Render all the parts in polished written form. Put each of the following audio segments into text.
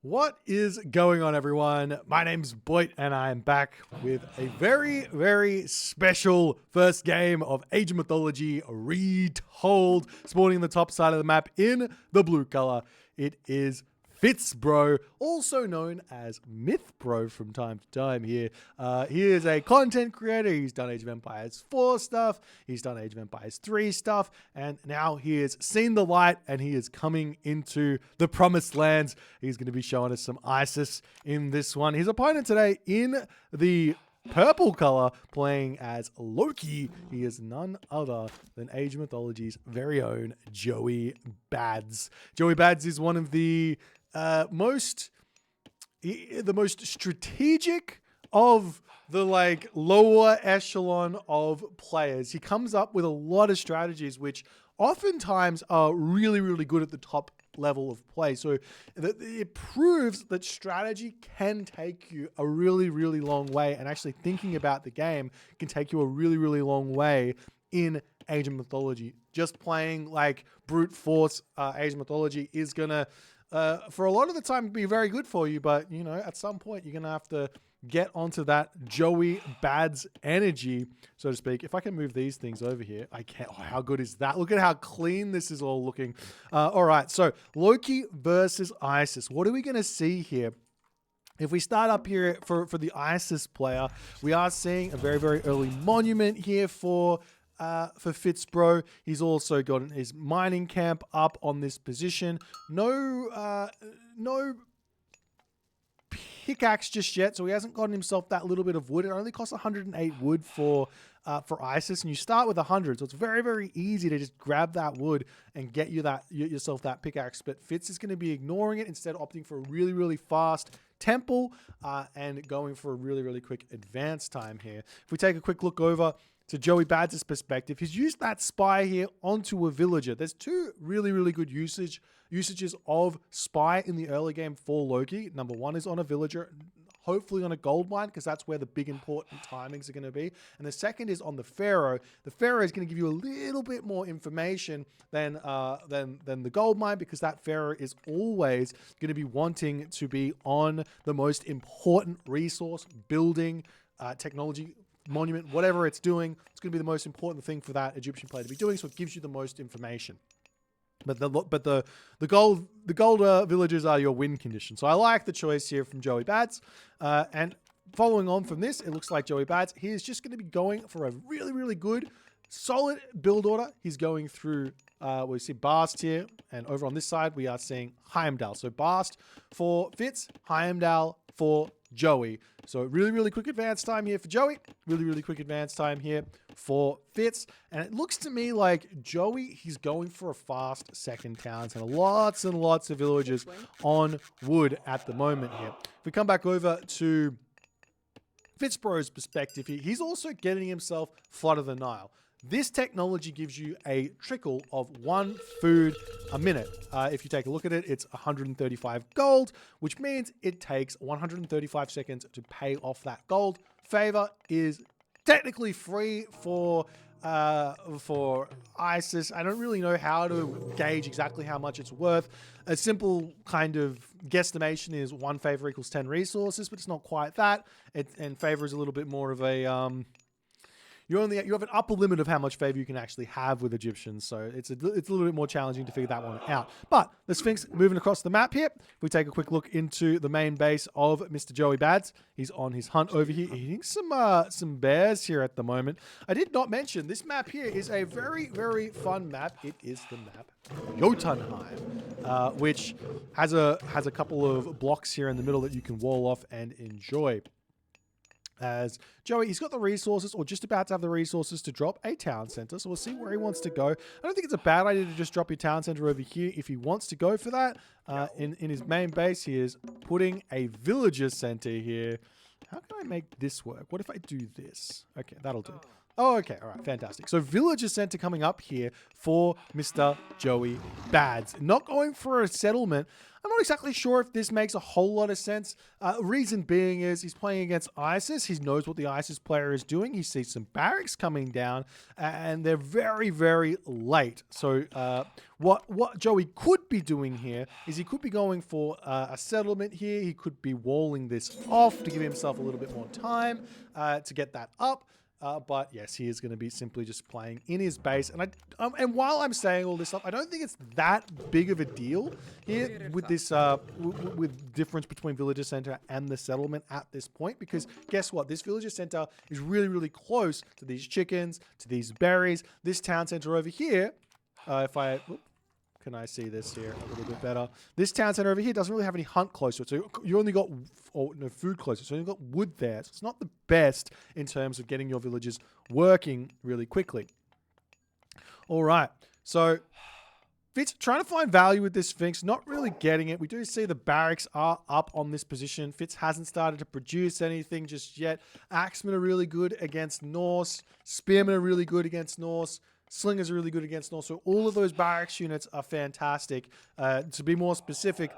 What is going on, everyone? My name's Boit, and I'm back with a very, very special first game of Age of Mythology Retold, spawning on the top side of the map in the blue color. It is FitzBro, also known as MythBro from time to time here. He is a content creator. He's done Age of Empires 4 stuff. He's done Age of Empires 3 stuff. And now he has seen the light and he is coming into the promised lands. He's going to be showing us some ISIS in this one. His opponent today in the purple color, playing as Loki. He is none other than Age of Mythology's very own Joeybadz. Joeybadz is one of the most strategic of the lower echelon of players. He comes up with a lot of strategies which oftentimes are really, really good at the top level of play. So it proves that strategy can take you a really, really long way, and actually thinking about the game can take you a really, really long way in Age of Mythology. Just playing like brute force Age of Mythology is gonna for a lot of the time be very good for you, but you know, at some point you're gonna have to get onto that Joeybadz energy, so to speak. If I can move these things over here, I can. Oh, how good is that? Look at how clean this is all looking. All right, so Loki versus Isis. What are we going to see here? If we start up here for the Isis player, we are seeing a very, very early monument here for FitzBro. He's also got his mining camp up on this position. No pickaxe just yet, so he hasn't gotten himself that little bit of wood. It only costs 108 wood for Isis, and you start with 100, so it's very, very easy to just grab that wood and get yourself that pickaxe. But Fitz is going to be ignoring it, instead opting for a really, really fast temple and going for a really, really quick advance time here. If we take a quick look over to Joeybadz's perspective, he's used that spy here onto a villager. There's two really, really good usages of spy in the early game for Loki. Number one is on a villager, hopefully on a gold mine, because that's where the big important timings are going to be. And the second is on the pharaoh. The pharaoh is going to give you a little bit more information than the gold mine, because that pharaoh is always going to be wanting to be on the most important resource, building, technology, monument, whatever it's doing. It's going to be the most important thing for that Egyptian player to be doing, so it gives you the most information. But the gold villagers are your win condition. So I like the choice here from Joeybadz. And following on from this, it looks like Joeybadz, he is just going to be going for a really, really good, solid build order. He's going through, we see Bast here, and over on this side, we are seeing Heimdall. So Bast for Fitz, Heimdall for Joey. So really, really quick advance time here for Joey. Really, really quick advance time here for Fitz. And it looks to me like Joey, he's going for a fast second town center. Lots and lots of villagers on wood at the moment here. If we come back over to FitzBro's perspective here, he's also getting himself Flood of the Nile. This technology gives you a trickle of 1 food a minute. If you take a look at it, it's 135 gold, which means it takes 135 seconds to pay off that gold. Favor is technically free for Isis. I don't really know how to gauge exactly how much it's worth. A simple kind of guesstimation is 1 favor equals 10 resources, but it's not quite that. And favor is a little bit more of a you have an upper limit of how much favor you can actually have with Egyptians, so it's a little bit more challenging to figure that one out. But the Sphinx moving across the map here. If we take a quick look into the main base of Mr. Joeybadz, he's on his hunt over here, eating some bears here at the moment. I did not mention this map here is a very, very fun map. It is the map Jotunheim, which has a couple of blocks here in the middle that you can wall off and enjoy. As Joey, he's got the resources, or just about to have the resources, to drop a town center. So we'll see where he wants to go. I don't think it's a bad idea to just drop your town center over here if he wants to go for that. In his main base, he is putting a villager center here. How can I make this work? What if I do this? Okay, that'll do. Oh, okay. All right. Fantastic. So Villager Center coming up here for Mr. Joeybadz. Not going for a settlement. I'm not exactly sure if this makes a whole lot of sense. Reason being is he's playing against ISIS. He knows what the ISIS player is doing. He sees some barracks coming down, and they're very, very late. So what Joey could be doing here is he could be going for a settlement here. He could be walling this off to give himself a little bit more time to get that up. But yes, he is going to be simply just playing in his base. And while I'm saying all this stuff, I don't think it's that big of a deal here with this with difference between Villager Center and the settlement at this point. Because guess what? This Villager Center is really, really close to these chickens, to these berries. This town center over here, can I see this here a little bit better? This town center over here doesn't really have any hunt close to it. So you only got no food close to it. So you've got wood there. So it's not the best in terms of getting your villages working really quickly. All right. So Fitz trying to find value with this Sphinx, not really getting it. We do see the barracks are up on this position. Fitz hasn't started to produce anything just yet. Axemen are really good against Norse. Spearmen are really good against Norse. Slingers are really good against Norse. So all of those barracks units are fantastic. To be more specific,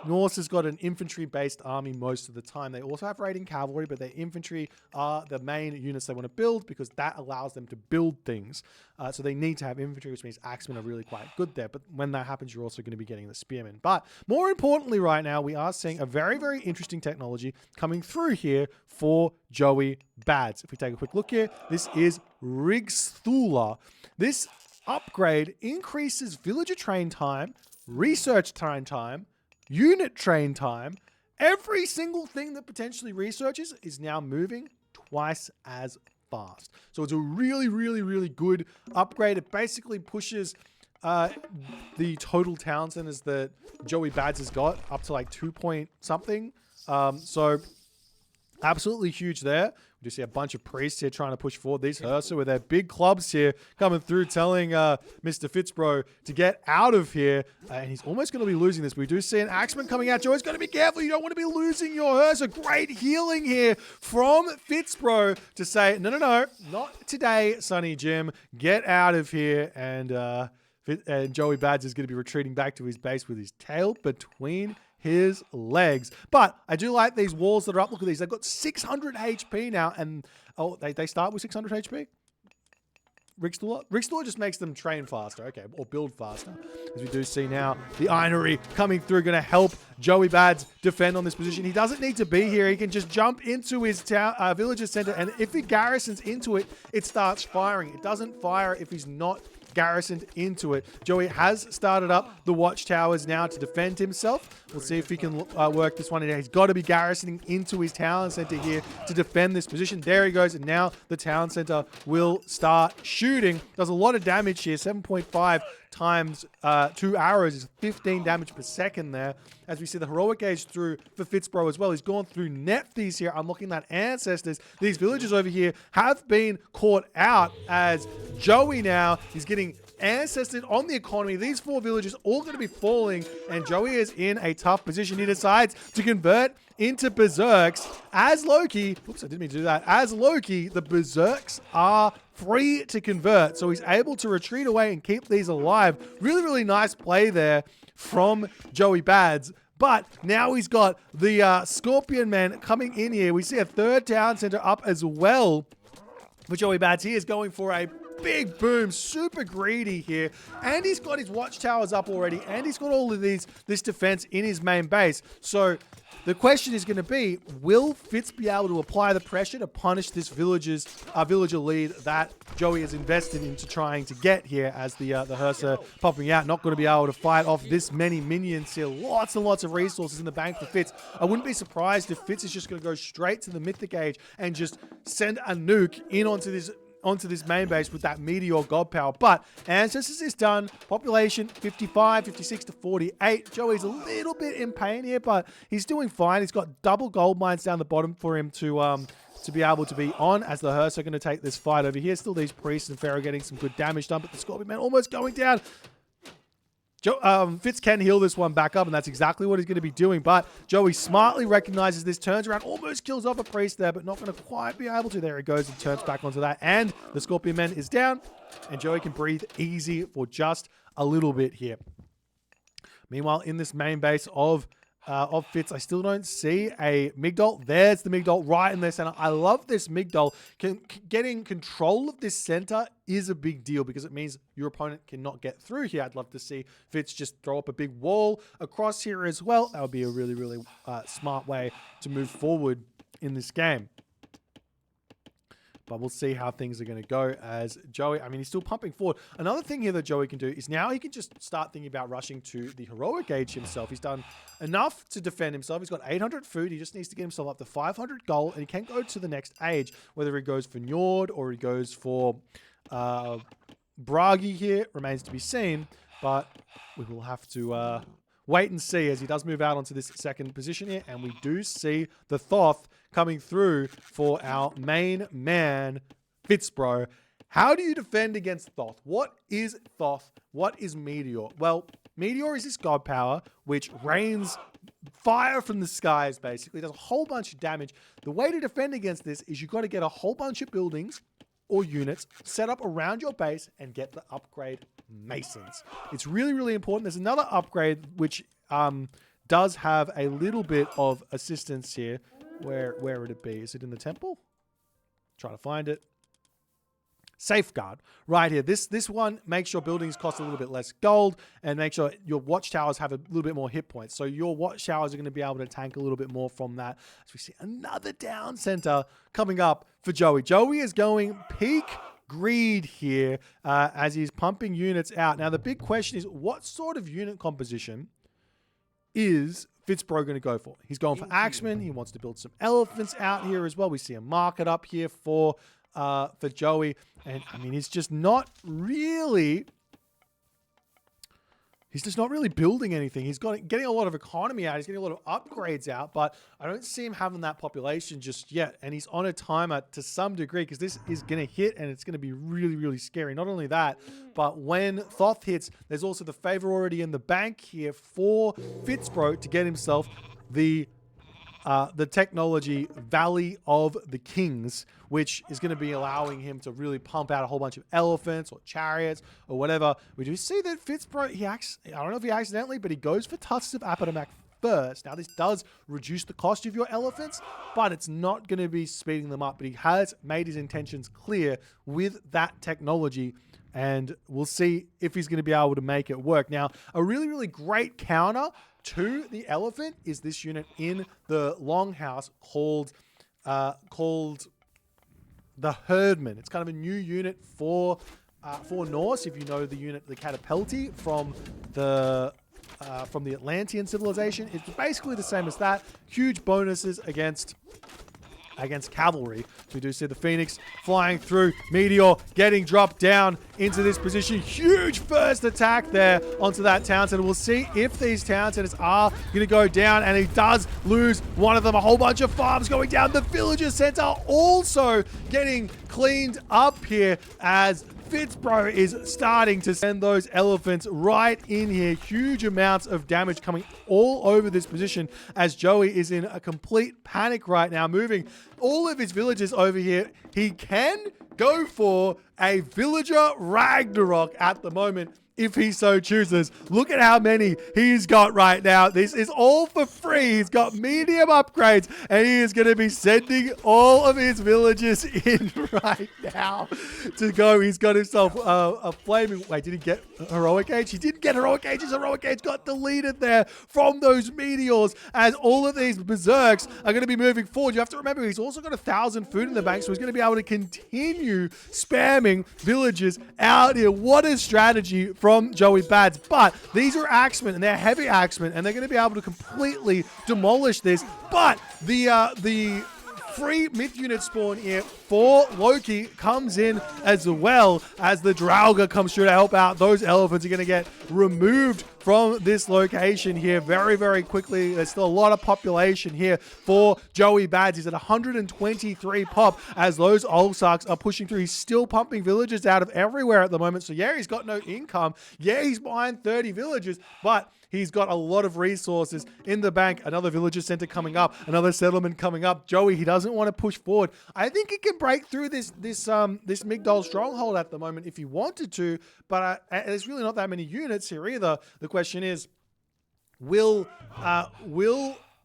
Norse has got an infantry-based army most of the time. They also have raiding cavalry, but their infantry are the main units they want to build because that allows them to build things. So they need to have infantry, which means axemen are really quite good there. But when that happens, you're also going to be getting the spearmen. But more importantly right now, we are seeing a very, very interesting technology coming through here for Joeybadz. If we take a quick look here, this is Rigsthula. This upgrade increases villager train time, research train time, unit train time. Every single thing that potentially researches is now moving twice as fast. So it's a really, really, really good upgrade. It basically pushes the total town centers that Joeybadz has got up to like 2 point something. So absolutely huge there. We do see a bunch of priests here trying to push forward. These Hersa with their big clubs here coming through, telling Mr. FitzBro to get out of here. And he's almost going to be losing this. We do see an axeman coming out. Joey's got to be careful. You don't want to be losing your Hersa. Great healing here from FitzBro to say, no, not today, Sonny Jim. Get out of here. And Joeybadz is going to be retreating back to his base with his tail between his legs. But I do like these walls that are up. Look at these. They've got 600 HP now. And they start with 600 HP? Rigsthula? Rigsthula just makes them train faster. Okay, or build faster. As we do see now, the Einery coming through, going to help Joeybadz defend on this position. He doesn't need to be here. He can just jump into his town, villager center, and if he garrisons into it, it starts firing. It doesn't fire if he's not garrisoned into it. Joey has started up the watchtowers now to defend himself. We'll see if he can work this one in. He's got to be garrisoning into his town center here to defend this position. There he goes, and now the town center will start shooting. Does a lot of damage here. 7.5 times 2 arrows is 15 damage per second there. As we see the heroic gauge through for FitzBro as well. He's gone through Nephthys here, unlocking that ancestors. These villagers over here have been caught out as Joey now is getting ancested on the economy. These 4 villages all going to be falling, and Joey is in a tough position. He decides to convert into berserks as Loki. Oops, I didn't mean to do that. As Loki, the berserks are free to convert, so he's able to retreat away and keep these alive. Really, really nice play there from Joeybadz. But now he's got the Scorpion Man coming in here. We see a 3rd town center up as well for Joeybadz. He is going for a big boom, super greedy here, and he's got his watchtowers up already, and he's got all of this defense in his main base. So the question is going to be, will Fitz be able to apply the pressure to punish this villager lead that Joey has invested into trying to get here, as the Hersa popping out, not going to be able to fight off this many minions here. Lots and lots of resources in the bank for Fitz. I wouldn't be surprised if Fitz is just going to go straight to the Mythic Age and just send a nuke in onto this main base with that meteor god power. But ancestors is done. Population 55, 56 to 48. Joey's a little bit in pain here, but he's doing fine. He's got double gold mines down the bottom for him to be able to be on, as the Hersa are going to take this fight over here. Still these priests and Pharaoh getting some good damage done, but the Scorpion Man almost going down. Fitz can heal this one back up, and that's exactly what he's going to be doing. But Joey smartly recognizes this, turns around, almost kills off a priest there, but not going to quite be able to. There he goes and turns back onto that. And the Scorpion Man is down, and Joey can breathe easy for just a little bit here. Meanwhile, in this main base of Fitz, I still don't see a Migdol. There's the Migdol right in the center. I love this Migdol. Getting control of this center is a big deal because it means your opponent cannot get through here. I'd love to see Fitz just throw up a big wall across here as well. That would be a really, really smart way to move forward in this game. But we'll see how things are going to go as Joey, I mean, he's still pumping forward. Another thing here that Joey can do is now he can just start thinking about rushing to the heroic age himself. He's done enough to defend himself. He's got 800 food. He just needs to get himself up to 500 gold, and he can go to the next age, whether he goes for Njord or he goes for Bragi here remains to be seen, but we will have to wait and see as he does move out onto this second position here, and we do see the Thoth coming through for our main man, FitzBro. How do you defend against Thoth? What is Thoth? What is Meteor? Well, Meteor is this god power, which rains fire from the skies, basically. Does a whole bunch of damage. The way to defend against this is you've got to get a whole bunch of buildings or units set up around your base and get the upgrade Masons. It's really, really important. There's another upgrade which does have a little bit of assistance here. Where would it be? Is it in the temple? Try to find it. Safeguard. Right here. This one makes your buildings cost a little bit less gold and make sure your watchtowers have a little bit more hit points. So your watchtowers are going to be able to tank a little bit more from that. As we see another down center coming up for Joey. Joey is going peak greed here as he's pumping units out. Now, the big question is, what sort of unit composition is FitzBro going to go for? He's going for Axemen. He wants to build some elephants out here as well. We see a market up here for Joey. And, I mean, he's just not really building anything. He's getting a lot of economy out. He's getting a lot of upgrades out, but I don't see him having that population just yet. And he's on a timer to some degree because this is going to hit and it's going to be really, really scary. Not only that, but when Thoth hits, there's also the favor already in the bank here for FitzBro to get himself the technology Valley of the Kings, which is going to be allowing him to really pump out a whole bunch of elephants or chariots or whatever. We do see that FitzBro, I don't know if he accidentally, but he goes for Tusks of Apatomak first. Now, this does reduce the cost of your elephants, but it's not going to be speeding them up. But he has made his intentions clear with that technology, and we'll see if he's going to be able to make it work. Now, a really, really great counter to the elephant is this unit in the longhouse called the Herdman. It's kind of a new unit for Norse. If you know the unit, the Catapulti from the Atlantean civilization, it's basically the same as that. Huge bonuses against cavalry. So we do see the Phoenix flying through, Meteor getting dropped down into this position. Huge first attack there onto that town center. We'll see if these town centers are going to go down, and he does lose one of them. A whole bunch of farms going down. The villager center also getting cleaned up here as FitzBro is starting to send those elephants right in here. Huge amounts of damage coming all over this position as Joey is in a complete panic right now, moving all of his villagers over here. He can go for a villager Ragnarok at the moment if he so chooses. Look at how many he's got right now. This is all for free. He's got medium upgrades, and he is going to be sending all of his villagers in right now to go. He's got himself a flaming... Wait, did he get heroic age? He didn't get heroic age. His heroic age got deleted there from those meteors as all of these berserks are going to be moving forward. You have to remember, he's also got 1,000 food in the bank, so he's going to be able to continue spamming villagers out here. What a strategy from Joeybadz. But these are axemen, and they're heavy axemen, and they're going to be able to completely demolish this. But the free myth unit spawn here for Loki comes in, as well as the Draugr comes through to help out. Those elephants are going to get removed from this location here very, very quickly. There's still a lot of population here for Joeybadz. He's at 123 pop as those Olsarks are pushing through. He's still pumping villagers out of everywhere at the moment. So yeah, he's got no income. Yeah, he's behind 30 villagers, but he's got a lot of resources in the bank. Another villager center coming up, another settlement coming up. Joey, he doesn't want to push forward. I think he can break through this Migdol stronghold at the moment if he wanted to, but there's really not that many units here either. The question is, will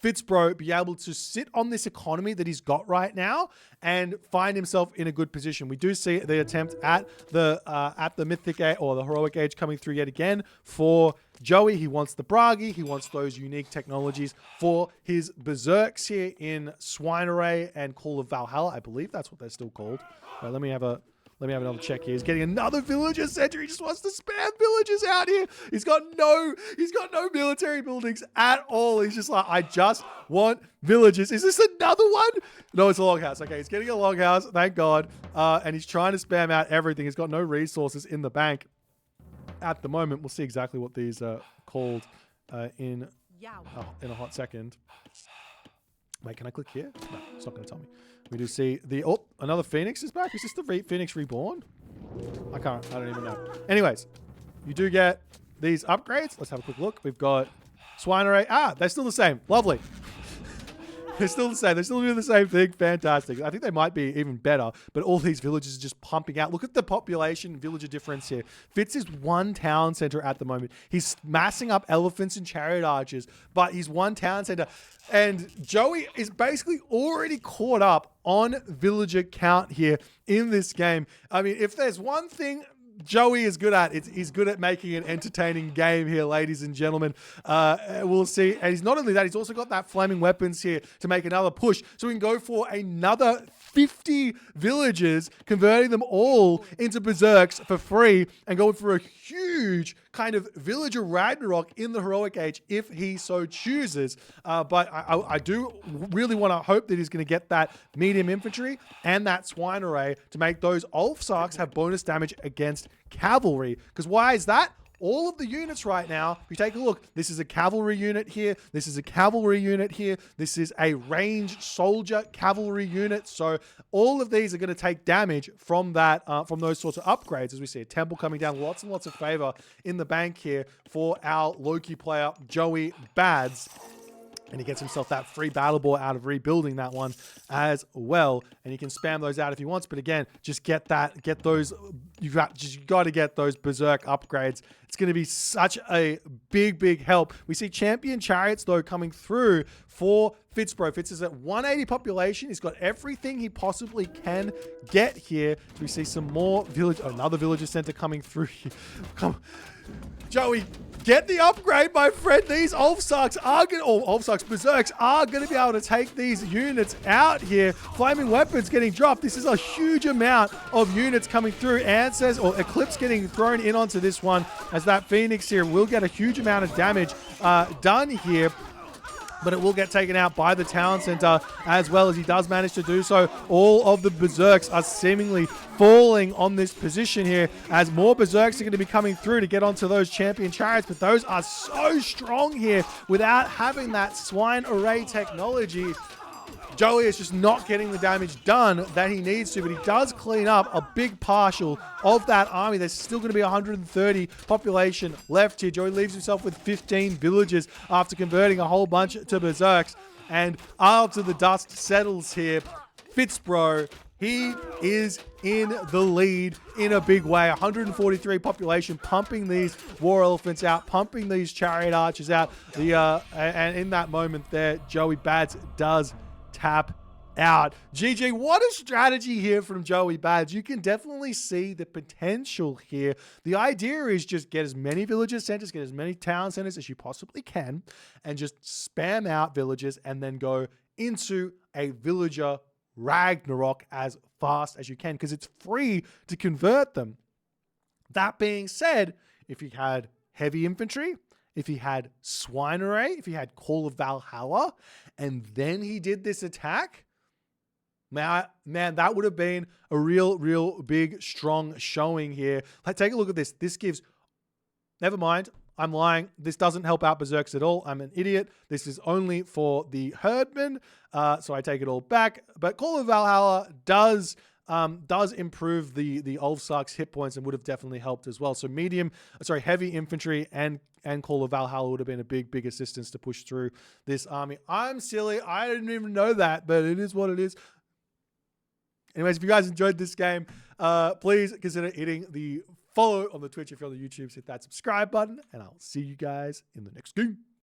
FitzBro be able to sit on this economy that he's got right now and find himself in a good position? We do see the attempt at the Mythic Age or the Heroic Age coming through yet again for Joey. He wants the Bragi. He wants those unique technologies for his berserks here in Swine Array and Call of Valhalla. I believe that's what they're still called. Right, let me have another check here. He's getting another villager center. He just wants to spam villagers out here. He's got no military buildings at all. He's just like, I just want villagers. Is this another one? No, it's a longhouse. Okay, he's getting a longhouse. Thank God. And he's trying to spam out everything. He's got no resources in the bank at the moment. We'll see exactly what these are called in a hot second. Wait, can I click here? No, it's not going to tell me. We do see another Phoenix is back. Is this the Phoenix Reborn? I don't even know. Anyways, you do get these upgrades. Let's have a quick look. We've got Swine Array. They're still the same. Lovely. They're still the same. They're still doing the same thing. Fantastic. I think they might be even better, but all these villages are just pumping out. Look at the population villager difference here. Fitz is one town center at the moment. He's massing up elephants and chariot archers, but he's one town center. And Joey is basically already caught up on villager count here in this game. I mean, if there's one thing Joey is good at, he's good at making an entertaining game here, ladies and gentlemen. We'll see. And he's not only that, he's also got that flaming weapons here to make another push. So we can go for another 50 villages, converting them all into berserks for free and going for a huge kind of villager Ragnarok in the Heroic Age if he so chooses. But I do really want to hope that he's going to get that medium infantry and that Swine Array to make those Ulfsarks have bonus damage against cavalry. Because why is that? All of the units right now, if you take a look, this is a cavalry unit here. This is a cavalry unit here. This is a ranged soldier cavalry unit. So all of these are going to take damage from that, from those sorts of upgrades. As we see a temple coming down, lots and lots of favor in the bank here for our Loki player, Joeybadz. And he gets himself that free battle ball out of rebuilding that one as well. And he can spam those out if he wants. But again, just get those. You've got to get those berserk upgrades. It's going to be such a big help. We see champion chariots though coming through for FitzBro. Fitz is at 180 population. He's got everything he possibly can get here. We see some more another villager center coming through here. Come on. Joey, get the upgrade, my friend. These Ulfsarks berserks are going to be able to take these units out here. Flaming weapons getting dropped. This is a huge amount of units coming through. Eclipse getting thrown in onto this one as that Phoenix here will get a huge amount of damage done here. But it will get taken out by the town center as well, as he does manage to do so. All of the berserks are seemingly falling on this position here, as more berserks are going to be coming through to get onto those champion chariots. But those are so strong here without having that Swine Array technology. Joey is just not getting the damage done that he needs to, but he does clean up a big partial of that army. There's still going to be 130 population left here. Joey leaves himself with 15 villages after converting a whole bunch to berserks. And after the dust settles here, FitzBro, he is in the lead in a big way. 143 population, pumping these war elephants out, pumping these chariot archers out. And in that moment there, Joeybadz does tap out. GG, what a strategy here from Joeybadz. You can definitely see the potential here. The idea is just get as many villager centers, get as many town centers as you possibly can, and just spam out villages and then go into a villager Ragnarok as fast as you can, because it's free to convert them. That being said, if you had heavy infantry, if he had Swine Array, if he had Call of Valhalla, and then he did this attack, Man, that would have been a real big, strong showing here. Like, take a look at this. This gives... Never mind. I'm lying. This doesn't help out berserks at all. I'm an idiot. This is only for the herdmen. So I take it all back. But Call of Valhalla does improve the Ulfsark's hit points and would have definitely helped as well. So heavy infantry and Call of Valhalla would have been a big assistance to push through this army. I'm silly. I didn't even know that, but it is what it is. Anyways, if you guys enjoyed this game, please consider hitting the follow on the Twitch. If you're on the YouTube, hit that subscribe button, and I'll see you guys in the next game.